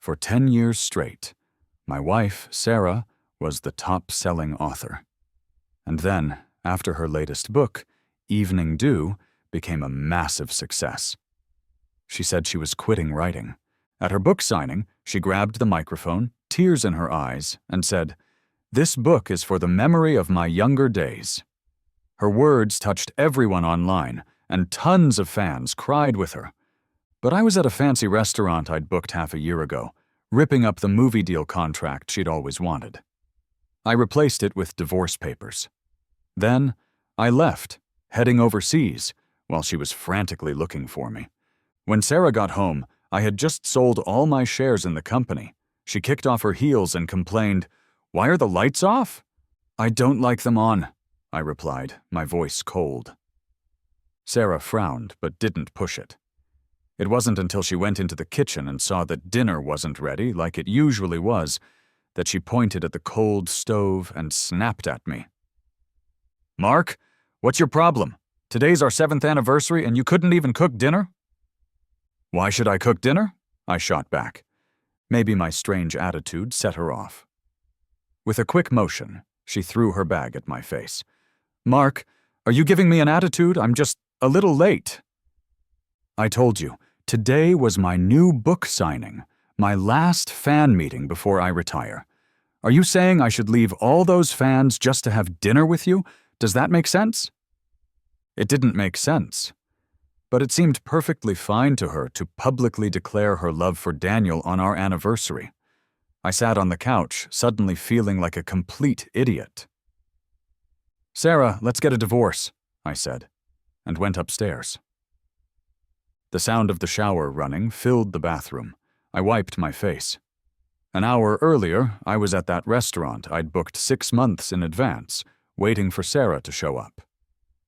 For 10 years straight, my wife, Sarah, was the top-selling author. And then, after her latest book, Evening Dew, became a massive success. She said she was quitting writing. At her book signing, she grabbed the microphone, tears in her eyes, and said, "This book is for the memory of my younger days." Her words touched everyone online, and tons of fans cried with her. But I was at a fancy restaurant I'd booked half a year ago, ripping up the movie deal contract she'd always wanted. I replaced it with divorce papers. Then, I left, heading overseas, while she was frantically looking for me. When Sarah got home, I had just sold all my shares in the company. She kicked off her heels and complained, "Why are the lights off?" "I don't like them on," I replied, my voice cold. Sarah frowned, but didn't push it. It wasn't until she went into the kitchen and saw that dinner wasn't ready, like it usually was, that she pointed at the cold stove and snapped at me. "Mark, what's your problem? Today's our 7th anniversary and you couldn't even cook dinner?" "Why should I cook dinner?" I shot back. Maybe my strange attitude set her off. With a quick motion, she threw her bag at my face. "Mark, are you giving me an attitude? I'm just a little late." "I told you, today was my new book signing, my last fan meeting before I retire. Are you saying I should leave all those fans just to have dinner with you? Does that make sense?" It didn't make sense. But it seemed perfectly fine to her to publicly declare her love for Daniel on our anniversary. I sat on the couch, suddenly feeling like a complete idiot. "Sarah, let's get a divorce," I said, and went upstairs. The sound of the shower running filled the bathroom. I wiped my face. An hour earlier, I was at that restaurant I'd booked 6 months in advance, waiting for Sarah to show up.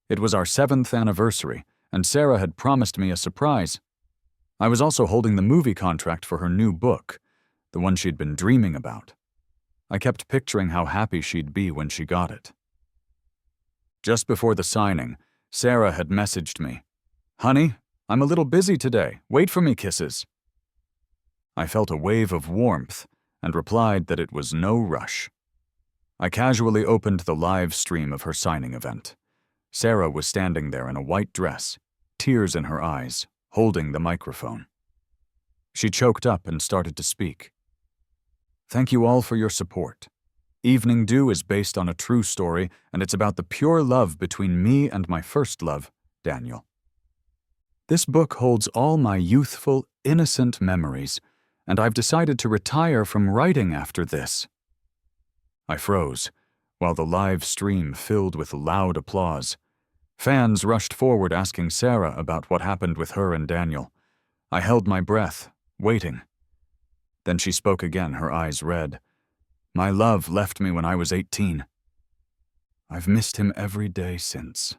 It was our 7th anniversary, and Sarah had promised me a surprise. I was also holding the movie contract for her new book, the one she'd been dreaming about. I kept picturing how happy she'd be when she got it. Just before the signing, Sarah had messaged me, "Honey, I'm a little busy today. Wait for me, kisses." I felt a wave of warmth and replied that it was no rush. I casually opened the live stream of her signing event. Sarah was standing there in a white dress, tears in her eyes, holding the microphone. She choked up and started to speak. "Thank you all for your support. Evening Dew is based on a true story, and it's about the pure love between me and my first love, Daniel. This book holds all my youthful, innocent memories, and I've decided to retire from writing after this." I froze, while the live stream filled with loud applause. Fans rushed forward asking Sarah about what happened with her and Daniel. I held my breath, waiting. Then she spoke again, her eyes red. "My love left me when I was 18. I've missed him every day since."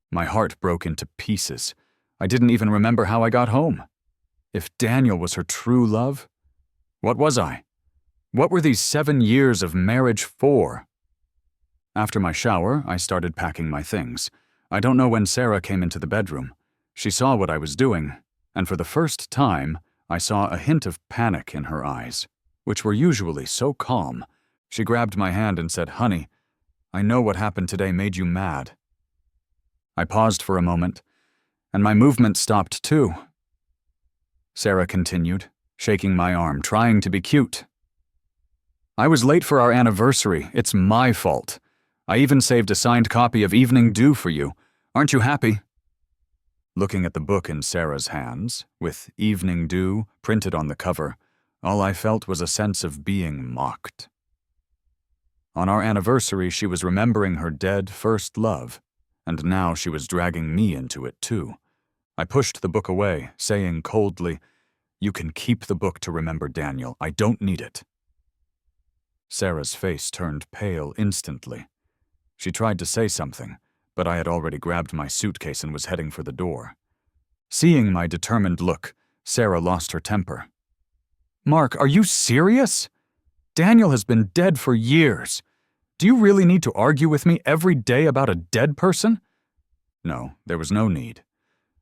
My heart broke into pieces. I didn't even remember how I got home. If Daniel was her true love, what was I? What were these 7 years of marriage for? After my shower, I started packing my things. I don't know when Sarah came into the bedroom. She saw what I was doing, and for the first time, I saw a hint of panic in her eyes, which were usually so calm. She grabbed my hand and said, "Honey, I know what happened today made you mad." I paused for a moment, and my movement stopped too. Sarah continued, shaking my arm, trying to be cute. "I was late for our anniversary. It's my fault. I even saved a signed copy of Evening Dew for you. Aren't you happy?" Looking at the book in Sarah's hands, with Evening Dew printed on the cover, all I felt was a sense of being mocked. On our anniversary, she was remembering her dead first love, and now she was dragging me into it too. I pushed the book away, saying coldly, "You can keep the book to remember Daniel. I don't need it." Sarah's face turned pale instantly. She tried to say something, but I had already grabbed my suitcase and was heading for the door. Seeing my determined look, Sarah lost her temper. "Mark, are you serious? Daniel has been dead for years. Do you really need to argue with me every day about a dead person?" No, there was no need.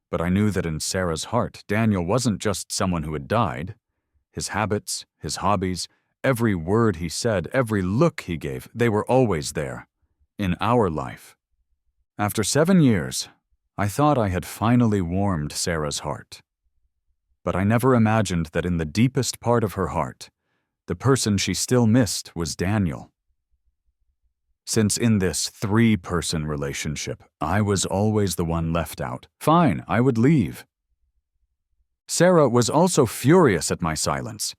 But I knew that in Sarah's heart, Daniel wasn't just someone who had died. His habits, his hobbies, every word he said, every look he gave, they were always there, in our life. After 7 years, I thought I had finally warmed Sarah's heart. But I never imagined that in the deepest part of her heart, the person she still missed was Daniel. Since in this 3-person relationship, I was always the one left out, fine, I would leave. Sarah was also furious at my silence.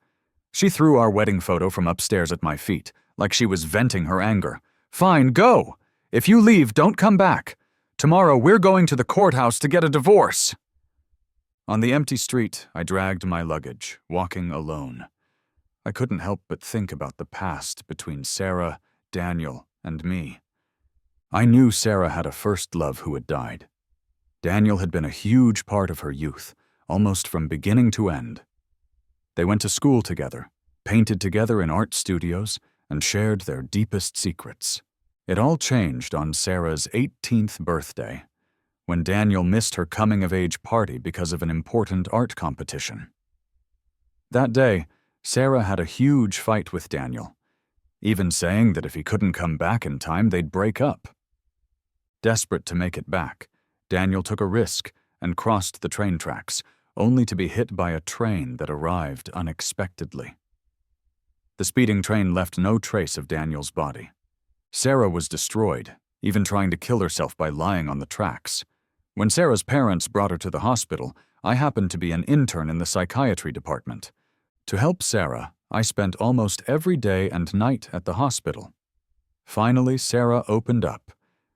She threw our wedding photo from upstairs at my feet, like she was venting her anger. Fine, go! If you leave, don't come back. Tomorrow we're going to the courthouse to get a divorce. On the empty street, I dragged my luggage, walking alone. I couldn't help but think about the past between Sarah, Daniel, and me. I knew Sarah had a first love who had died. Daniel had been a huge part of her youth, almost from beginning to end. They went to school together, painted together in art studios, and shared their deepest secrets. It all changed on Sarah's 18th birthday, when Daniel missed her coming-of-age party because of an important art competition. That day, Sarah had a huge fight with Daniel, even saying that if he couldn't come back in time, they'd break up. Desperate to make it back, Daniel took a risk and crossed the train tracks, only to be hit by a train that arrived unexpectedly. The speeding train left no trace of Daniel's body. Sarah was destroyed, even trying to kill herself by lying on the tracks. When Sarah's parents brought her to the hospital, I happened to be an intern in the psychiatry department. To help Sarah, I spent almost every day and night at the hospital. Finally, Sarah opened up,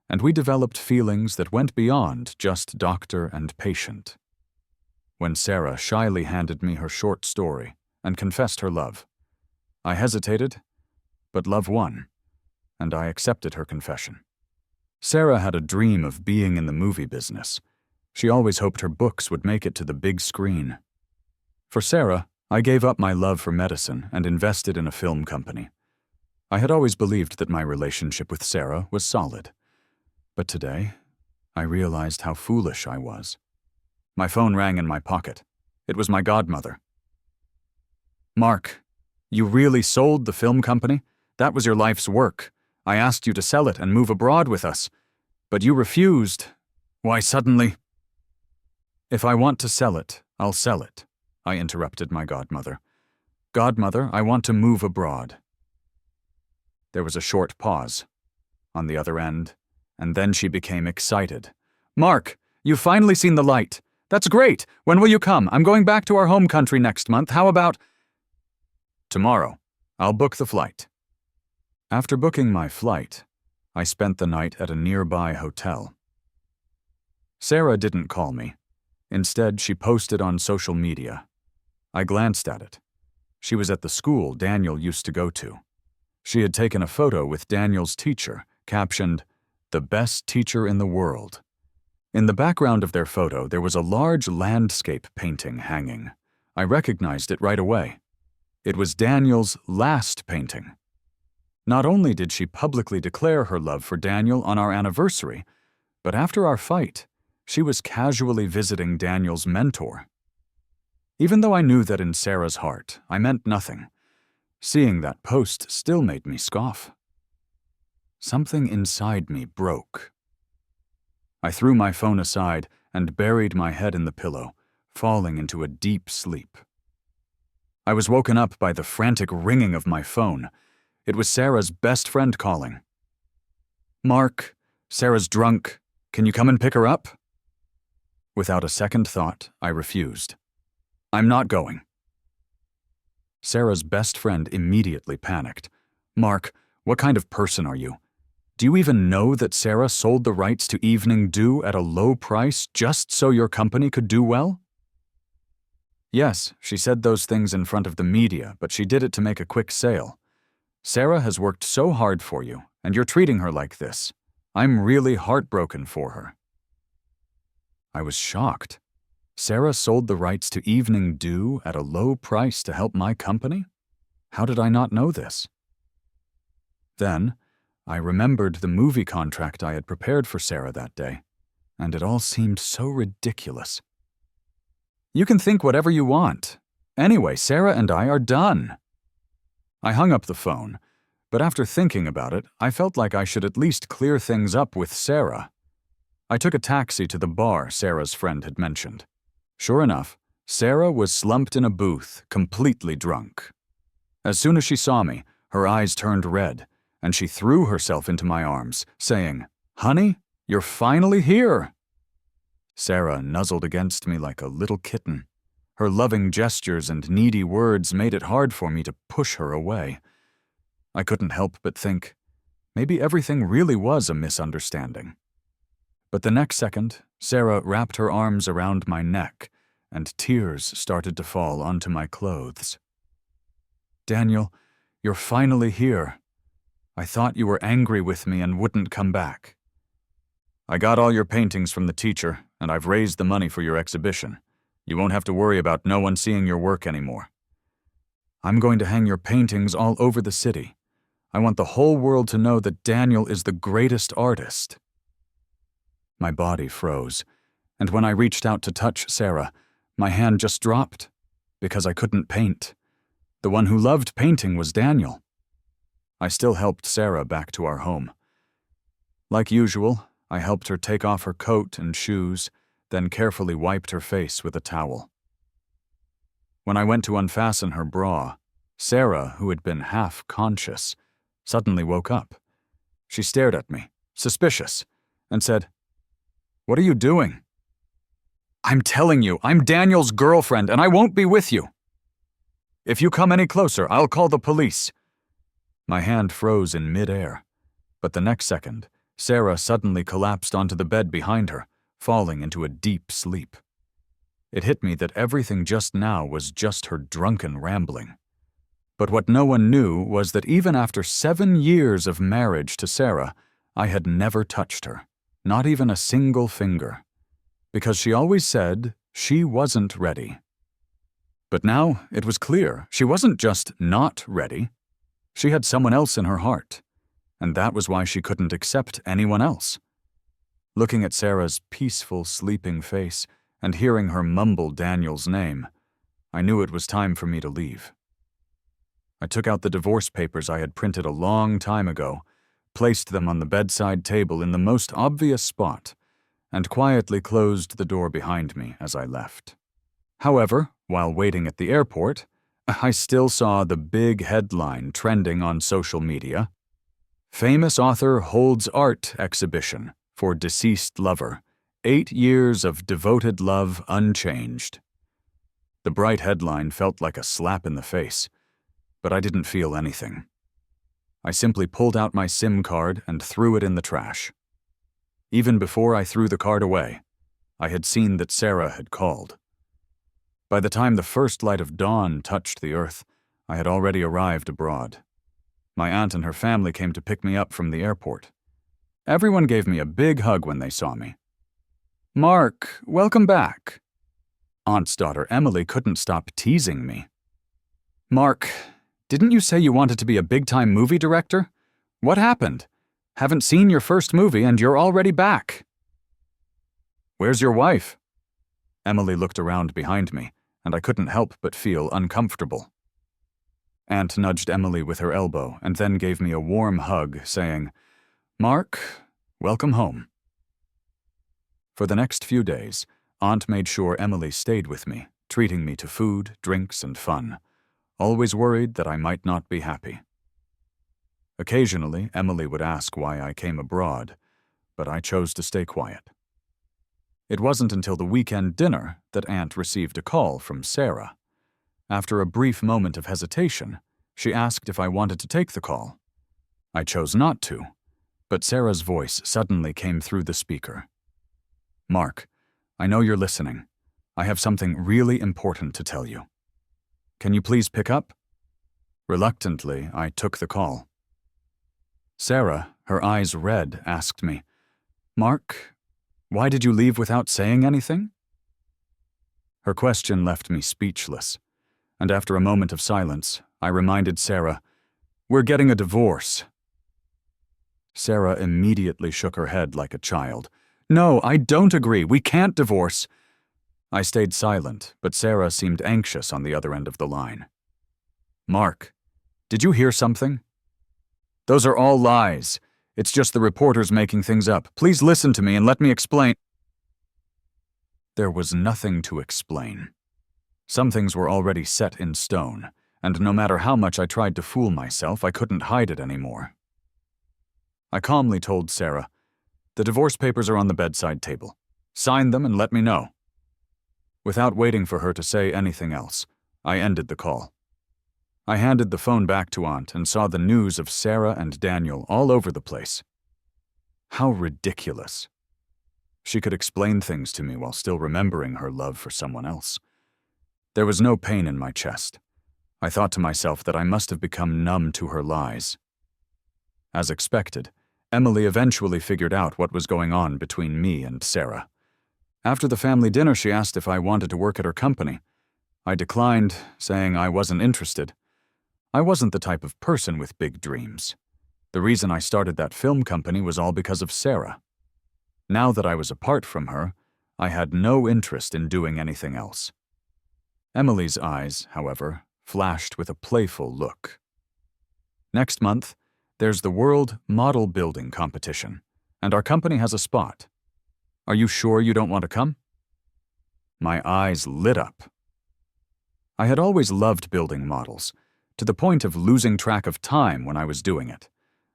and we developed feelings that went beyond just doctor and patient. When Sarah shyly handed me her short story and confessed her love, I hesitated, but love won, and I accepted her confession. Sarah had a dream of being in the movie business. She always hoped her books would make it to the big screen. For Sarah, I gave up my love for medicine and invested in a film company. I had always believed that my relationship with Sarah was solid. But today, I realized how foolish I was. My phone rang in my pocket. It was my godmother. "Mark, you really sold the film company? That was your life's work. I asked you to sell it and move abroad with us, but you refused. Why suddenly?" "If I want to sell it, I'll sell it," I interrupted my godmother. "Godmother, I want to move abroad." There was a short pause on the other end, and then she became excited. "Mark, you've finally seen the light. That's great. When will you come? I'm going back to our home country next month. How about—" "Tomorrow. I'll book the flight." After booking my flight, I spent the night at a nearby hotel. Sarah didn't call me. Instead, she posted on social media. I glanced at it. She was at the school Daniel used to go to. She had taken a photo with Daniel's teacher, captioned, "The best teacher in the world." In the background of their photo, there was a large landscape painting hanging. I recognized it right away. It was Daniel's last painting. Not only did she publicly declare her love for Daniel on our anniversary, but after our fight, she was casually visiting Daniel's mentor. Even though I knew that in Sarah's heart, I meant nothing, seeing that post still made me scoff. Something inside me broke. I threw my phone aside and buried my head in the pillow, falling into a deep sleep. I was woken up by the frantic ringing of my phone. It was Sarah's best friend calling. "Mark, Sarah's drunk. Can you come and pick her up?" Without a second thought, I refused. "I'm not going." Sarah's best friend immediately panicked. "Mark, what kind of person are you? Do you even know that Sarah sold the rights to Evening Dew at a low price just so your company could do well?" "Yes, she said those things in front of the media, but she did it to make a quick sale. Sarah has worked so hard for you, and you're treating her like this. I'm really heartbroken for her." I was shocked. Sarah sold the rights to Evening Dew at a low price to help my company? How did I not know this? Then, I remembered the movie contract I had prepared for Sarah that day, and it all seemed so ridiculous. "You can think whatever you want. Anyway, Sarah and I are done." I hung up the phone, but after thinking about it, I felt like I should at least clear things up with Sarah. I took a taxi to the bar Sarah's friend had mentioned. Sure enough, Sarah was slumped in a booth, completely drunk. As soon as she saw me, her eyes turned red, and she threw herself into my arms, saying, "Honey, you're finally here." Sarah nuzzled against me like a little kitten. Her loving gestures and needy words made it hard for me to push her away. I couldn't help but think, maybe everything really was a misunderstanding. But the next second, Sarah wrapped her arms around my neck, and tears started to fall onto my clothes. "Daniel, you're finally here. I thought you were angry with me and wouldn't come back. I got all your paintings from the teacher, and I've raised the money for your exhibition. You won't have to worry about no one seeing your work anymore. I'm going to hang your paintings all over the city. I want the whole world to know that Daniel is the greatest artist." My body froze, and when I reached out to touch Sarah, my hand just dropped, because I couldn't paint. The one who loved painting was Daniel. I still helped Sarah back to our home. Like usual, I helped her take off her coat and shoes, then carefully wiped her face with a towel. When I went to unfasten her bra, Sarah, who had been half conscious, suddenly woke up. She stared at me, suspicious, and said, "What are you doing?" "I'm telling you, I'm Daniel's girlfriend, and I won't be with you. If you come any closer, I'll call the police." My hand froze in midair, but the next second, Sarah suddenly collapsed onto the bed behind her, falling into a deep sleep. It hit me that everything just now was just her drunken rambling. But what no one knew was that even after 7 years of marriage to Sarah, I had never touched her, not even a single finger, because she always said she wasn't ready. But now it was clear she wasn't just not ready. She had someone else in her heart, and that was why she couldn't accept anyone else. Looking at Sarah's peaceful, sleeping face and hearing her mumble Daniel's name, I knew it was time for me to leave. I took out the divorce papers I had printed a long time ago, placed them on the bedside table in the most obvious spot, and quietly closed the door behind me as I left. However, while waiting at the airport, I still saw the big headline trending on social media: "Famous author holds art exhibition for deceased lover. 8 years of devoted love unchanged." The bright headline felt like a slap in the face, but I didn't feel anything. I simply pulled out my SIM card and threw it in the trash. Even before I threw the card away, I had seen that Sarah had called. By the time the first light of dawn touched the earth, I had already arrived abroad. My aunt and her family came to pick me up from the airport. Everyone gave me a big hug when they saw me. "Mark, welcome back." Aunt's daughter Emily couldn't stop teasing me. "Mark, didn't you say you wanted to be a big-time movie director? What happened? Haven't seen your first movie and you're already back." "Where's your wife?" Emily looked around behind me, and I couldn't help but feel uncomfortable. Aunt nudged Emily with her elbow and then gave me a warm hug, saying, "Mark, welcome home." For the next few days, Aunt made sure Emily stayed with me, treating me to food, drinks, and fun, always worried that I might not be happy. Occasionally, Emily would ask why I came abroad, but I chose to stay quiet. It wasn't until the weekend dinner that Aunt received a call from Sarah. After a brief moment of hesitation, she asked if I wanted to take the call. I chose not to, but Sarah's voice suddenly came through the speaker. "Mark, I know you're listening. I have something really important to tell you. Can you please pick up?" Reluctantly, I took the call. Sarah, her eyes red, asked me, "Mark, why did you leave without saying anything?" Her question left me speechless, and after a moment of silence, I reminded Sarah, "We're getting a divorce." Sarah immediately shook her head like a child. "No, I don't agree. We can't divorce." I stayed silent, but Sarah seemed anxious on the other end of the line. "Mark, did you hear something?" "Those are all lies. It's just the reporters making things up. Please listen to me and let me explain." There was nothing to explain. Some things were already set in stone, and no matter how much I tried to fool myself, I couldn't hide it anymore. I calmly told Sarah, "The divorce papers are on the bedside table. Sign them and let me know." Without waiting for her to say anything else, I ended the call. I handed the phone back to Aunt and saw the news of Sarah and Daniel all over the place. How ridiculous. She could explain things to me while still remembering her love for someone else. There was no pain in my chest. I thought to myself that I must have become numb to her lies. As expected, Emily eventually figured out what was going on between me and Sarah. After the family dinner, she asked if I wanted to work at her company. I declined, saying I wasn't interested. I wasn't the type of person with big dreams. The reason I started that film company was all because of Sarah. Now that I was apart from her, I had no interest in doing anything else. Emily's eyes, however, flashed with a playful look. "Next month, there's the World Model Building Competition, and our company has a spot. Are you sure you don't want to come?" My eyes lit up. I had always loved building models, to the point of losing track of time when I was doing it.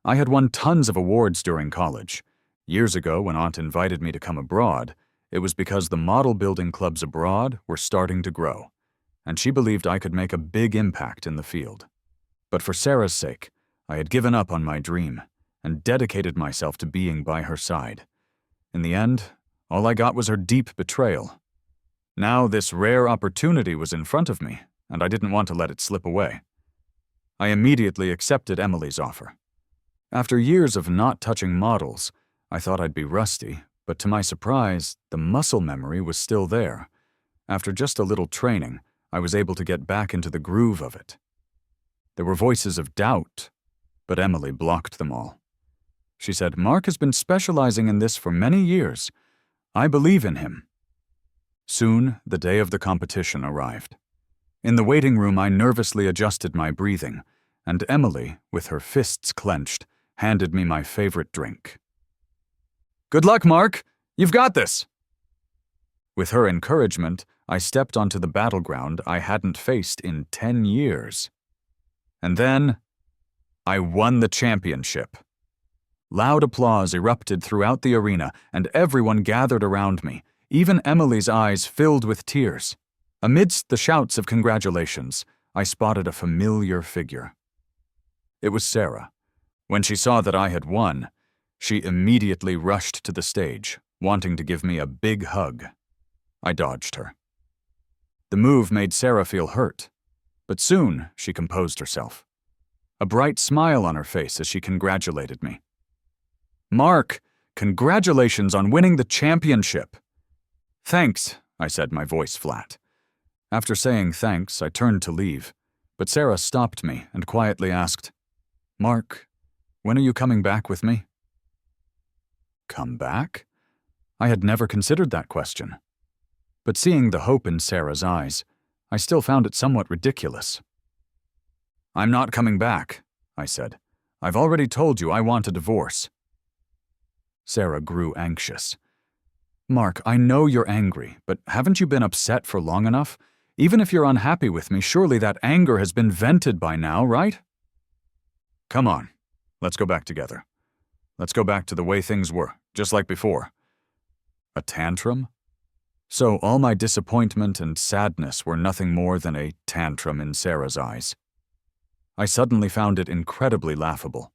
I had won tons of awards during college. Years ago, when Aunt invited me to come abroad, it was because the model building clubs abroad were starting to grow, and she believed I could make a big impact in the field. But for Sarah's sake, I had given up on my dream and dedicated myself to being by her side. In the end, all I got was her deep betrayal. Now this rare opportunity was in front of me, and I didn't want to let it slip away. I immediately accepted Emily's offer. After years of not touching models, I thought I'd be rusty, but to my surprise, the muscle memory was still there. After just a little training, I was able to get back into the groove of it. There were voices of doubt, but Emily blocked them all. She said, "Mark has been specializing in this for many years. I believe in him." Soon, the day of the competition arrived. In the waiting room, I nervously adjusted my breathing, and Emily, with her fists clenched, handed me my favorite drink. "Good luck, Mark! You've got this!" With her encouragement, I stepped onto the battleground I hadn't faced in 10 years. And then, I won the championship. Loud applause erupted throughout the arena, and everyone gathered around me, even Emily's eyes filled with tears. Amidst the shouts of congratulations, I spotted a familiar figure. It was Sarah. When she saw that I had won, she immediately rushed to the stage, wanting to give me a big hug. I dodged her. The move made Sarah feel hurt, but soon she composed herself. A bright smile on her face as she congratulated me. "Mark, congratulations on winning the championship." "Thanks," I said, my voice flat. After saying thanks, I turned to leave, but Sarah stopped me and quietly asked, "Mark, when are you coming back with me?" Come back? I had never considered that question. But seeing the hope in Sarah's eyes, I still found it somewhat ridiculous. "I'm not coming back," I said. "I've already told you I want a divorce." Sarah grew anxious. "Mark, I know you're angry, but haven't you been upset for long enough? Even if you're unhappy with me, surely that anger has been vented by now, right?" "Come on, let's go back together. Let's go back to the way things were, just like before." A tantrum? So all my disappointment and sadness were nothing more than a tantrum in Sarah's eyes. I suddenly found it incredibly laughable,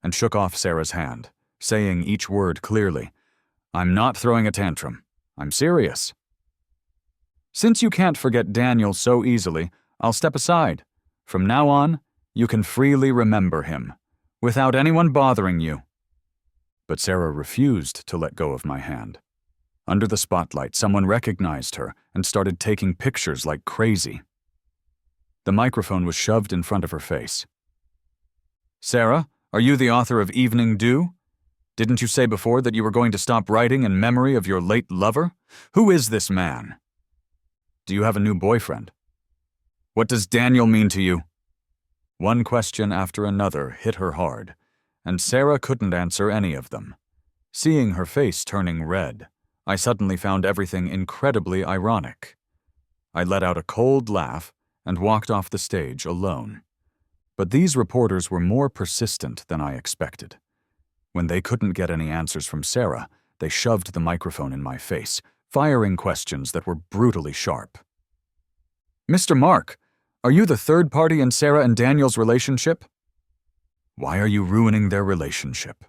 and shook off Sarah's hand, saying each word clearly, "I'm not throwing a tantrum. I'm serious." "Since you can't forget Daniel so easily, I'll step aside. From now on, you can freely remember him, without anyone bothering you." But Sarah refused to let go of my hand. Under the spotlight, someone recognized her and started taking pictures like crazy. The microphone was shoved in front of her face. "Sarah, are you the author of Evening Dew? Didn't you say before that you were going to stop writing in memory of your late lover? Who is this man? Do you have a new boyfriend? What does Daniel mean to you? One question after another hit her hard, and Sarah couldn't answer any of them. Seeing her face turning red, I suddenly found everything incredibly ironic. I let out a cold laugh and walked off the stage alone. But these reporters were more persistent than I expected. When they couldn't get any answers from Sarah, they shoved the microphone in my face, firing questions that were brutally sharp. Mr. Mark, are you the third party in Sarah and Daniel's relationship? Why are you ruining their relationship?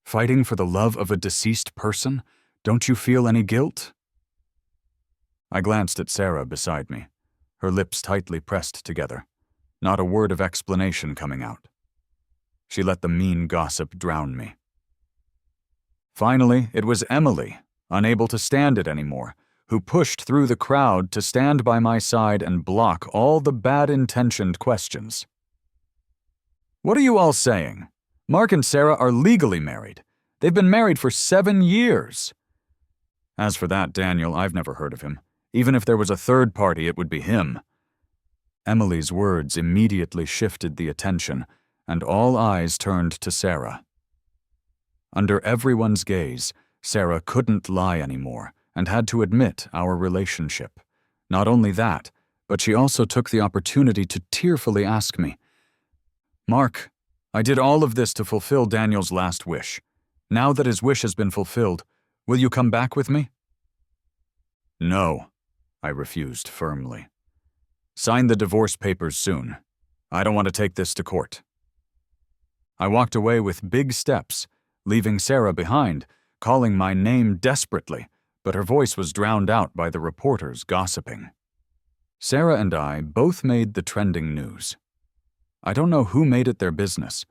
Fighting for the love of a deceased person? Don't you feel any guilt? I glanced at Sarah beside me, her lips tightly pressed together, not a word of explanation coming out. She let the mean gossip drown me. Finally, it was Emily, unable to stand it anymore, who pushed through the crowd to stand by my side and block all the bad-intentioned questions. What are you all saying? Mark and Sarah are legally married. They've been married for 7 years. As for that Daniel, I've never heard of him. Even if there was a third party, it would be him. Emily's words immediately shifted the attention, and all eyes turned to Sarah. Under everyone's gaze, Sarah couldn't lie anymore and had to admit our relationship. Not only that, but she also took the opportunity to tearfully ask me, Mark, I did all of this to fulfill Daniel's last wish. Now that his wish has been fulfilled, will you come back with me? No, I refused firmly. Sign the divorce papers soon. I don't want to take this to court. I walked away with big steps, leaving Sarah behind, calling my name desperately, but her voice was drowned out by the reporters gossiping. Sarah and I both made the trending news. I don't know who made it their business,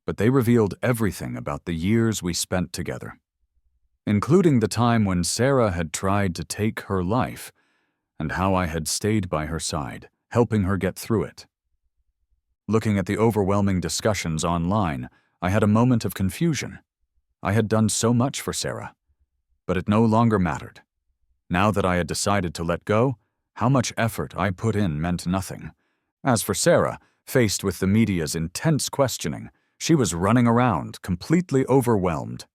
but they revealed everything about the years we spent together, including the time when Sarah had tried to take her life and how I had stayed by her side, helping her get through it. Looking at the overwhelming discussions online, I had a moment of confusion. I had done so much for Sarah, but it no longer mattered. Now that I had decided to let go, how much effort I put in meant nothing. As for Sarah, faced with the media's intense questioning, she was running around, completely overwhelmed.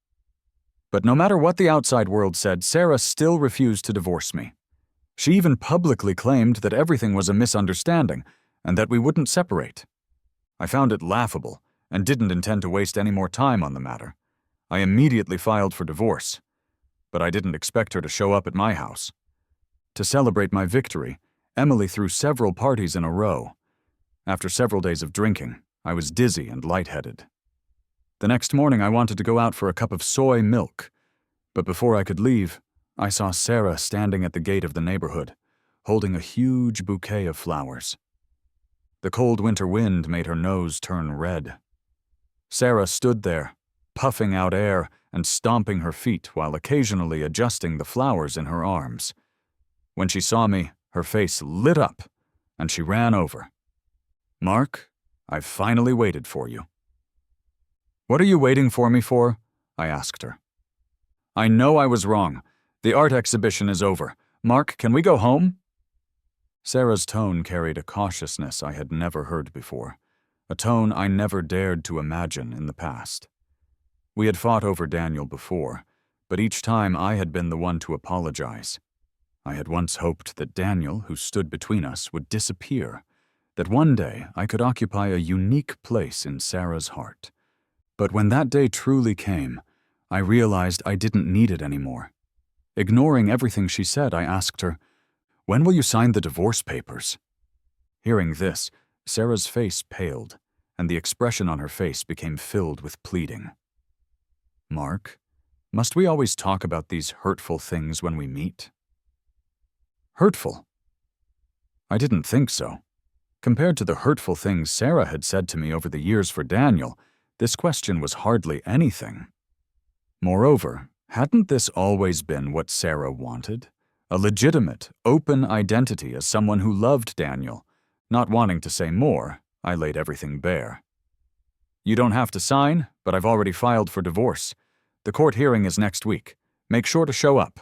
But no matter what the outside world said, Sarah still refused to divorce me. She even publicly claimed that everything was a misunderstanding and that we wouldn't separate. I found it laughable and didn't intend to waste any more time on the matter. I immediately filed for divorce, but I didn't expect her to show up at my house. To celebrate my victory, Emily threw several parties in a row. After several days of drinking, I was dizzy and lightheaded. The next morning, I wanted to go out for a cup of soy milk, but before I could leave, I saw Sarah standing at the gate of the neighborhood, holding a huge bouquet of flowers. The cold winter wind made her nose turn red. Sarah stood there, puffing out air and stomping her feet while occasionally adjusting the flowers in her arms. When she saw me, her face lit up, and she ran over. Mark, I've finally waited for you. What are you waiting for me for? I asked her. I know I was wrong. The art exhibition is over. Mark, can we go home? Sarah's tone carried a cautiousness I had never heard before, a tone I never dared to imagine in the past. We had fought over Daniel before, but each time I had been the one to apologize. I had once hoped that Daniel, who stood between us, would disappear, that one day I could occupy a unique place in Sarah's heart. But when that day truly came, I realized I didn't need it anymore. Ignoring everything she said, I asked her, "When will you sign the divorce papers?" Hearing this, Sarah's face paled, and the expression on her face became filled with pleading. Mark, must we always talk about these hurtful things when we meet? Hurtful? I didn't think so. Compared to the hurtful things Sarah had said to me over the years for Daniel, this question was hardly anything. Moreover, hadn't this always been what Sarah wanted? A legitimate, open identity as someone who loved Daniel. Not wanting to say more, I laid everything bare. You don't have to sign, but I've already filed for divorce. The court hearing is next week. Make sure to show up.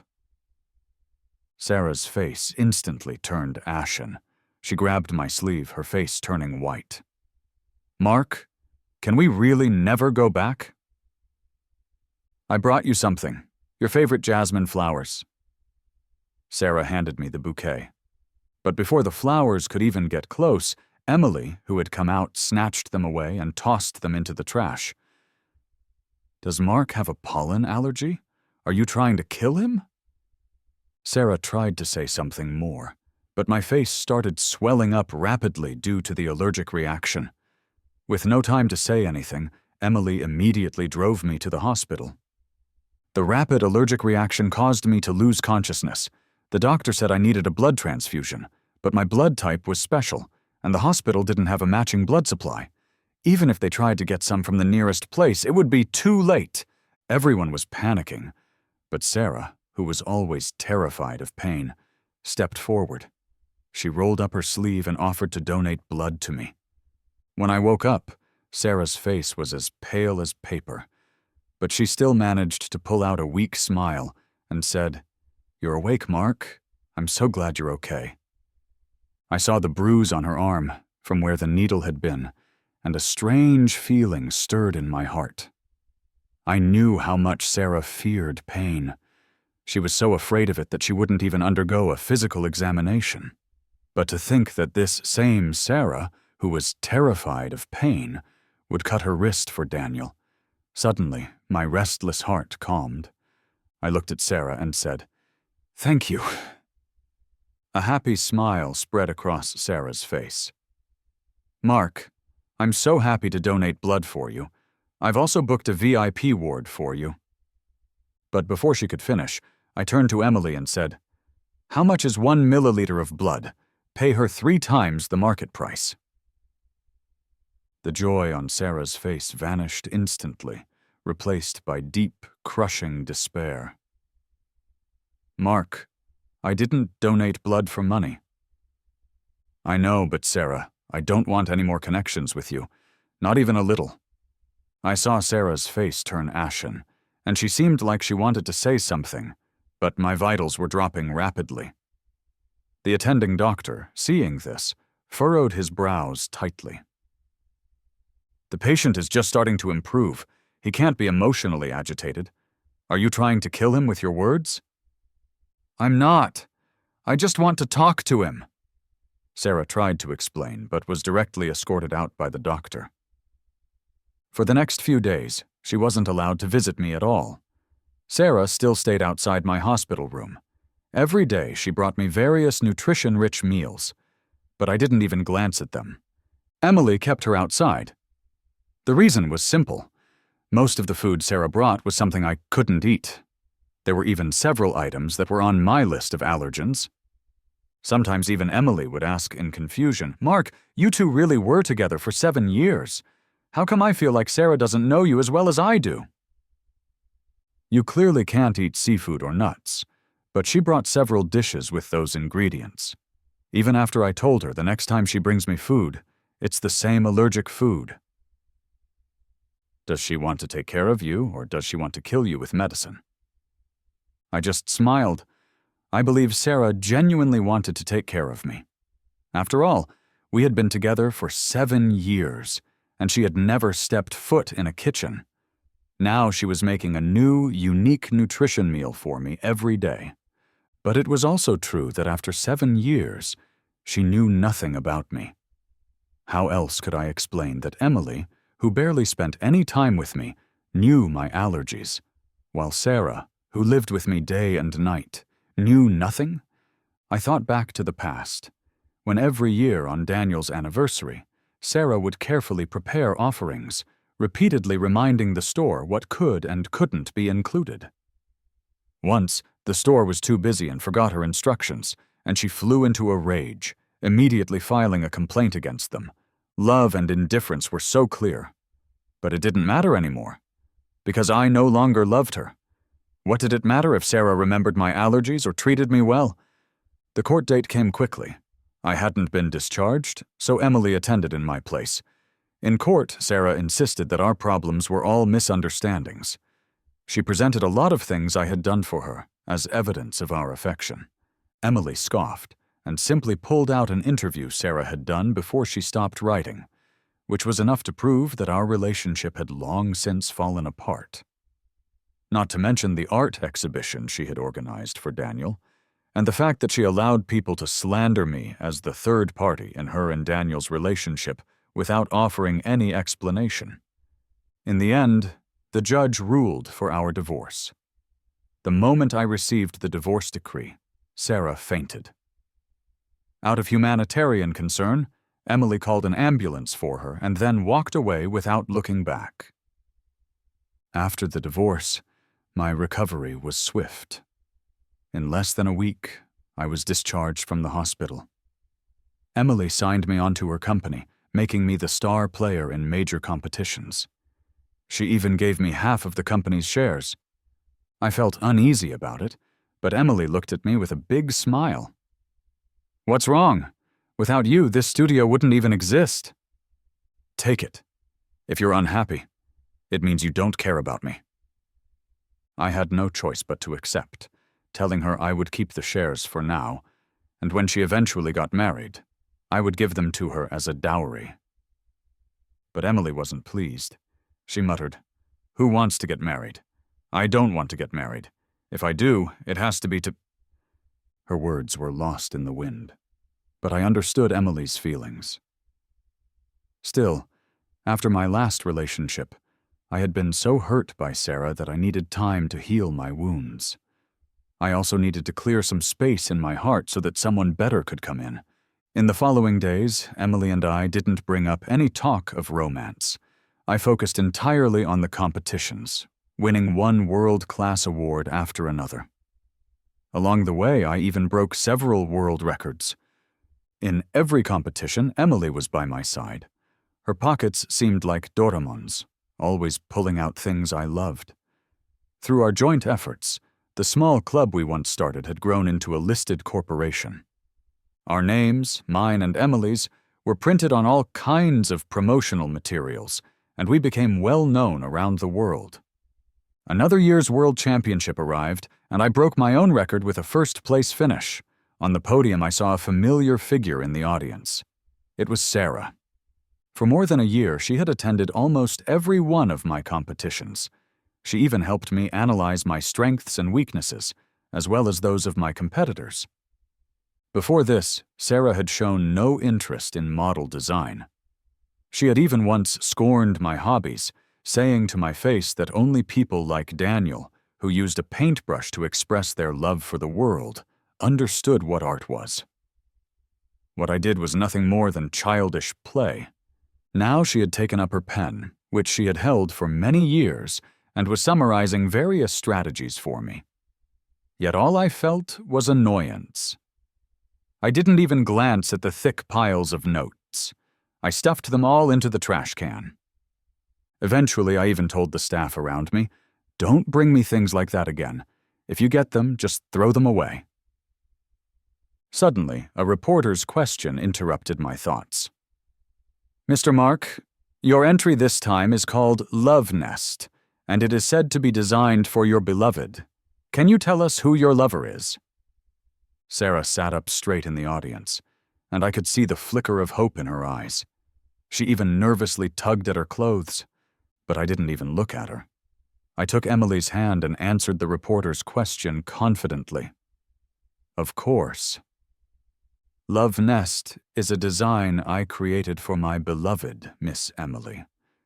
Sarah's face instantly turned ashen. She grabbed my sleeve, her face turning white. "Mark, can we really never go back?" "I brought you something. Your favorite jasmine flowers." Sarah handed me the bouquet. But before the flowers could even get close, Emily, who had come out, snatched them away and tossed them into the trash. "Does Mark have a pollen allergy? Are you trying to kill him?" Sarah tried to say something more, but my face started swelling up rapidly due to the allergic reaction. With no time to say anything, Emily immediately drove me to the hospital. The rapid allergic reaction caused me to lose consciousness. The doctor said I needed a blood transfusion, but my blood type was special, and the hospital didn't have a matching blood supply. Even if they tried to get some from the nearest place, it would be too late. Everyone was panicking, but Sarah, who was always terrified of pain, stepped forward. She rolled up her sleeve and offered to donate blood to me. When I woke up, Sarah's face was as pale as paper, but she still managed to pull out a weak smile and said, "You're awake, Mark. I'm so glad you're okay." I saw the bruise on her arm from where the needle had been, and a strange feeling stirred in my heart. I knew how much Sarah feared pain. She was so afraid of it that she wouldn't even undergo a physical examination. But to think that this same Sarah, who was terrified of pain, would cut her wrist for Daniel. Suddenly, my restless heart calmed. I looked at Sarah and said, "Thank you." A happy smile spread across Sarah's face. "Mark, I'm so happy to donate blood for you. I've also booked a VIP ward for you." But before she could finish, I turned to Emily and said, "How much is 1 milliliter of blood? Pay her 3 times the market price." The joy on Sarah's face vanished instantly, replaced by deep, crushing despair. "Mark, I didn't donate blood for money." "I know, but Sarah, I don't want any more connections with you. Not even a little." I saw Sarah's face turn ashen, and she seemed like she wanted to say something, but my vitals were dropping rapidly. The attending doctor, seeing this, furrowed his brows tightly. "The patient is just starting to improve. He can't be emotionally agitated. Are you trying to kill him with your words?" "I'm not. I just want to talk to him." Sarah tried to explain, but was directly escorted out by the doctor. For the next few days, she wasn't allowed to visit me at all. Sarah still stayed outside my hospital room. Every day she brought me various nutrition-rich meals, but I didn't even glance at them. Emily kept her outside. The reason was simple. Most of the food Sarah brought was something I couldn't eat. There were even several items that were on my list of allergens. Sometimes even Emily would ask in confusion, "Mark, you two really were together for 7 years. How come I feel like Sarah doesn't know you as well as I do?" You clearly can't eat seafood or nuts, but she brought several dishes with those ingredients. Even after I told her the next time she brings me food, it's the same allergic food. Does she want to take care of you, or does she want to kill you with medicine? I just smiled. I believe Sarah genuinely wanted to take care of me. After all, we had been together for 7 years, and she had never stepped foot in a kitchen. Now she was making a new, unique nutrition meal for me every day. But it was also true that after 7 years, she knew nothing about me. How else could I explain that Emily, who barely spent any time with me, knew my allergies, while Sarah, who lived with me day and night, knew nothing? I thought back to the past, when every year on Daniel's anniversary, Sarah would carefully prepare offerings, repeatedly reminding the store what could and couldn't be included. Once, the store was too busy and forgot her instructions, and she flew into a rage, immediately filing a complaint against them. Love and indifference were so clear. But it didn't matter anymore, because I no longer loved her. What did it matter if Sarah remembered my allergies or treated me well? The court date came quickly. I hadn't been discharged, so Emily attended in my place. In court, Sarah insisted that our problems were all misunderstandings. She presented a lot of things I had done for her as evidence of our affection. Emily scoffed and simply pulled out an interview Sarah had done before she stopped writing, which was enough to prove that our relationship had long since fallen apart. Not to mention the art exhibition she had organized for Daniel, and the fact that she allowed people to slander me as the third party in her and Daniel's relationship without offering any explanation. In the end, the judge ruled for our divorce. The moment I received the divorce decree, Sarah fainted. Out of humanitarian concern, Emily called an ambulance for her and then walked away without looking back. After the divorce, my recovery was swift. In less than a week, I was discharged from the hospital. Emily signed me onto her company, making me the star player in major competitions. She even gave me half of the company's shares. I felt uneasy about it, but Emily looked at me with a big smile. "What's wrong? Without you, this studio wouldn't even exist." "Take it. If you're unhappy, it means you don't care about me." I had no choice but to accept, telling her I would keep the shares for now, and when she eventually got married, I would give them to her as a dowry. But Emily wasn't pleased. She muttered, "Who wants to get married? I don't want to get married. If I do, it has to be to—" Her words were lost in the wind, but I understood Emily's feelings. Still, after my last relationship, I had been so hurt by Sarah that I needed time to heal my wounds. I also needed to clear some space in my heart so that someone better could come in. In the following days, Emily and I didn't bring up any talk of romance. I focused entirely on the competitions, winning one world-class award after another. Along the way, I even broke several world records. In every competition, Emily was by my side. Her pockets seemed like Doraemon's, always pulling out things I loved. Through our joint efforts, the small club we once started had grown into a listed corporation. Our names, mine and Emily's, were printed on all kinds of promotional materials, and we became well known around the world. Another year's World Championship arrived, and I broke my own record with a first-place finish. On the podium, I saw a familiar figure in the audience. It was Sarah. For more than a year, she had attended almost every one of my competitions. She even helped me analyze my strengths and weaknesses, as well as those of my competitors. Before this, Sarah had shown no interest in model design. She had even once scorned my hobbies, saying to my face that only people like Daniel, who used a paintbrush to express their love for the world, understood what art was. What I did was nothing more than childish play. Now she had taken up her pen, which she had held for many years, and was summarizing various strategies for me. Yet all I felt was annoyance. I didn't even glance at the thick piles of notes. I stuffed them all into the trash can. Eventually, I even told the staff around me, "Don't bring me things like that again. If you get them, just throw them away." Suddenly, a reporter's question interrupted my thoughts. "Mr. Mark, your entry this time is called Love Nest, and it is said to be designed for your beloved. Can you tell us who your lover is?" Sarah sat up straight in the audience, and I could see the flicker of hope in her eyes. She even nervously tugged at her clothes, but I didn't even look at her. I took Emily's hand and answered the reporter's question confidently. "Of course. Love Nest is a design I created for my beloved, Miss Emily.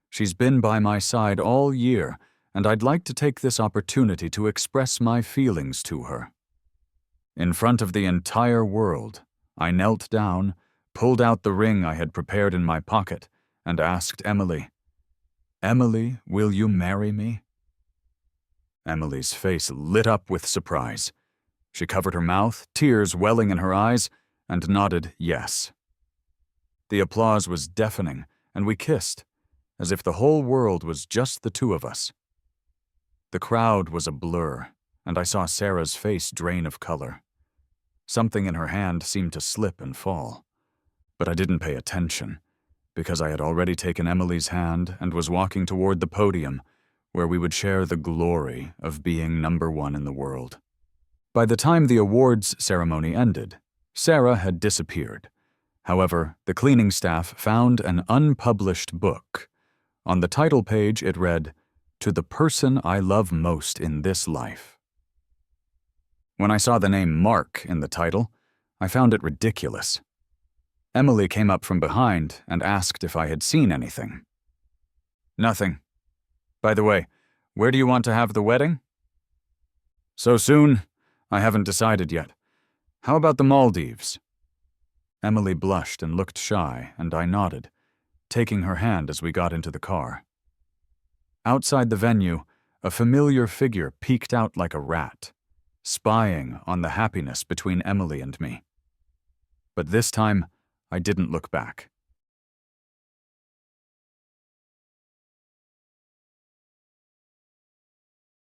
She's been by my side all year, and I'd like to take this opportunity to express my feelings to her." In front of the entire world, I knelt down, pulled out the ring I had prepared in my pocket, and asked Emily, "Emily, will you marry me?" Emily's face lit up with surprise. She covered her mouth, tears welling in her eyes, and nodded yes. The applause was deafening, and we kissed, as if the whole world was just the two of us. The crowd was a blur, and I saw Sarah's face drain of color. Something in her hand seemed to slip and fall, but I didn't pay attention, because I had already taken Emily's hand and was walking toward the podium, where we would share the glory of being number one in the world. By the time the awards ceremony ended, Sarah had disappeared. However, the cleaning staff found an unpublished book. On the title page it read, "To the person I love most in this life." When I saw the name Mark in the title, I found it ridiculous. Emily came up from behind and asked if I had seen anything. "Nothing. By the way, where do you want to have the wedding?" "So soon? I haven't decided yet. How about the Maldives?" Emily blushed and looked shy, and I nodded, taking her hand as we got into the car. Outside the venue, a familiar figure peeked out like a rat, spying on the happiness between Emily and me. But this time, I didn't look back.